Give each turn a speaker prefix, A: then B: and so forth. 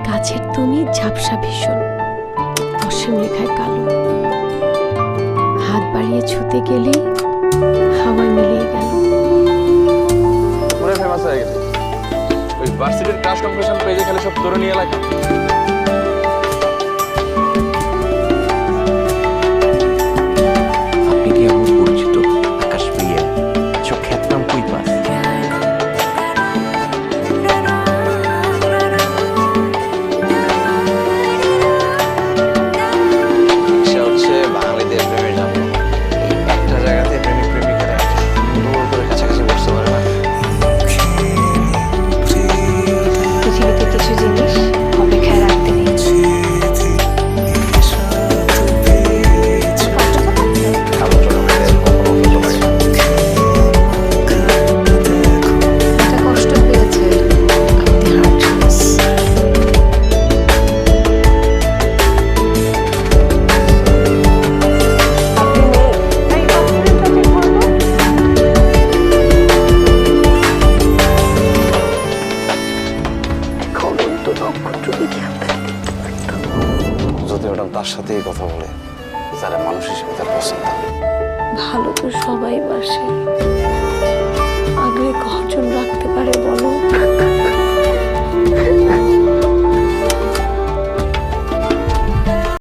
A: গাছের তুমি ঝাপসা ভীষণ, অসীম রেখায় কালো, হাত বাড়িয়ে ছুতে গেলেই হাওয়ায় মিলিয়ে গেল।
B: পুরো ফেমাস হয়ে গেছে ওই ভার্সিটির ক্লাস কম্পিটিশন পেজে খালি সব তরুণী এলাকা।
C: আপনি কি আমার পরিচিত আকাশ ভাইয়া? সব খ্যাতনাম কই পাস?
B: সে হচ্ছে বাঙালিদের প্রেমের জন্ম। একটা জায়গাতে প্রেমিক প্রেমিকারা দূর করে কাছাকাছি বসতে পারে না।
A: পৃথিবীতে কিছু জিনিস অপেক্ষায় রাখতে নেই। একটা কষ্ট পেয়েছে, আপনি হার্টলেস।
B: যদি ম্যাডাম তার সাথেই কথা বলে যারা মানুষ হিসেবে তার পছন্দ।
A: ভালো তো সবাই বাসে, আগে কজন রাখতে পারে বলো?